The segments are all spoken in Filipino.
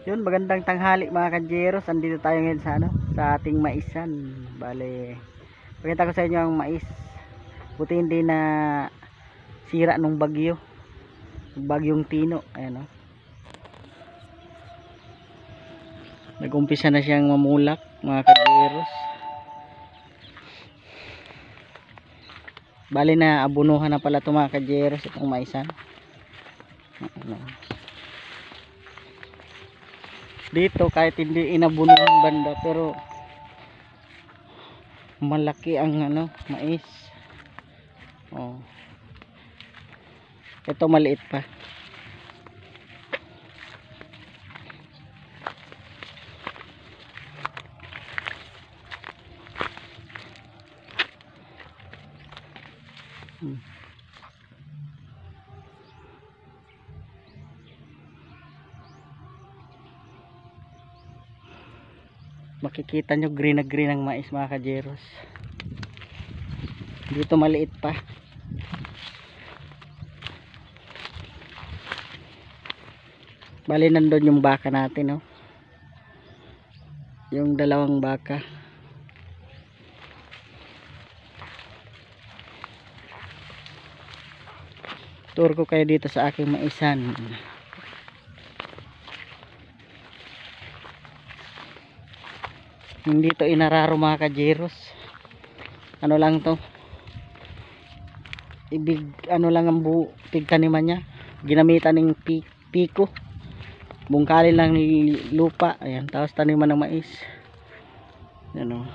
Yun, magandang tanghali mga kanjeros. Andito tayo ngayon sa sa ating maisan. Bale, pakita ko sa inyo ang mais. Buti hindi na sira nung bagyo. Bagyong Tino. Ayan o. Nag-umpisa na siyang mamulak mga kanjeros. Bale na abunuhan na pala ito mga kanjeros, itong maisan. Dito kahit hindi inabunuhan banda, pero malaki ang mais. Oh. Ito maliit pa. Makikita nyo green na green ang mais mga kajeros. Dito maliit pa. Bali nandun yung baka natin, no? Yung dalawang baka. Tour ko kayo dito sa aking maisan. Hindi to inararo mga kajeros. Ano lang to, lang ang pigtaniman niya. Ginamitan ng piko. Bungkalin lang ng lupa. Ayan, tapos taniman ng mais. Ano,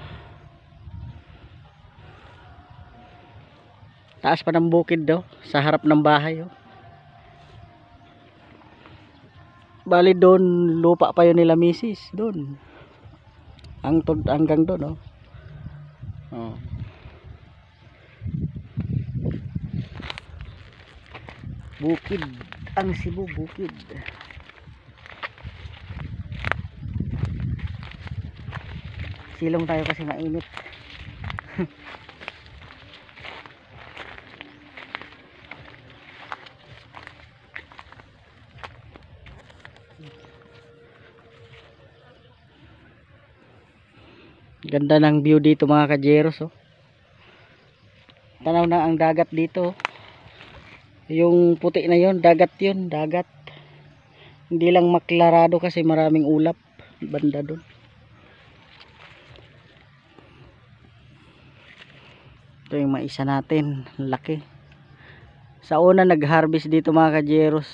taas pa ng bukid daw sa harap ng bahay, oh. Bali doon lupa pa yun nila misis doon. Hanggang doon, oh. Oh. Bukid ang Cebu, bukid. Silong tayo kasi mainit. Ganda ng view dito mga kajeros, oh. Tanaw na ang dagat dito. Yung puti na yon, dagat yun, dagat. Hindi lang maklarado kasi maraming ulap banda doon. Ito yung maisa natin, laki. Sa una nag-harvest dito mga kajeros,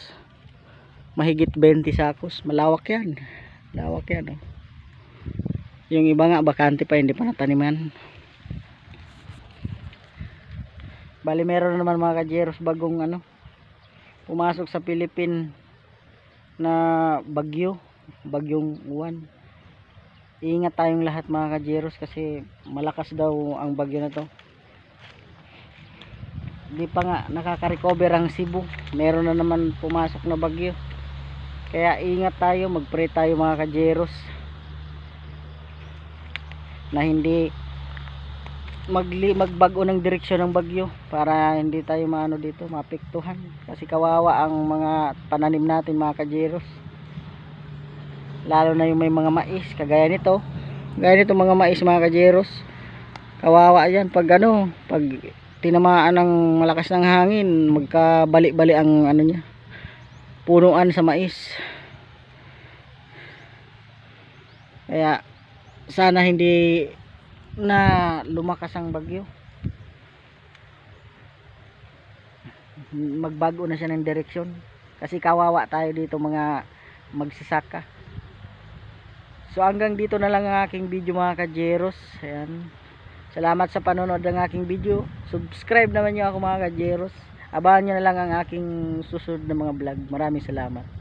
mahigit 20 sakos. Malawak yan. Lawak yan, oh. Yung iba nga bakante pa, hindi pa nataniman. Bali meron naman mga kajeros bagong pumasok sa Philippines na bagyong Uwan. Ingat tayong lahat mga kajeros kasi malakas daw ang bagyo na to. Hindi pa nga nakaka-recover ang Cebu, meron na naman pumasok na bagyo. Kaya ingat tayo, mag-pray tayo mga kajeros na hindi magbago ng direksyon ng bagyo, para hindi tayo dito maapektuhan, kasi kawawa ang mga pananim natin mga kajeros, lalo na yung may mga mais kagaya nito mga mais mga kajeros. Kawawa yan pag pag tinamaan ng malakas ng hangin, magkabali-bali ang niya, punuan sa mais. Kaya sana hindi na lumakas ang bagyo, magbago na siya ng direksyon, kasi kawawa tayo dito mga magsasaka. So hanggang dito na lang ang aking video mga kajeros. Ayan, salamat sa panonood ng aking video. Subscribe naman nyo ako mga kajeros. Abangan nyo na lang ang aking susunod na mga vlog. Maraming salamat.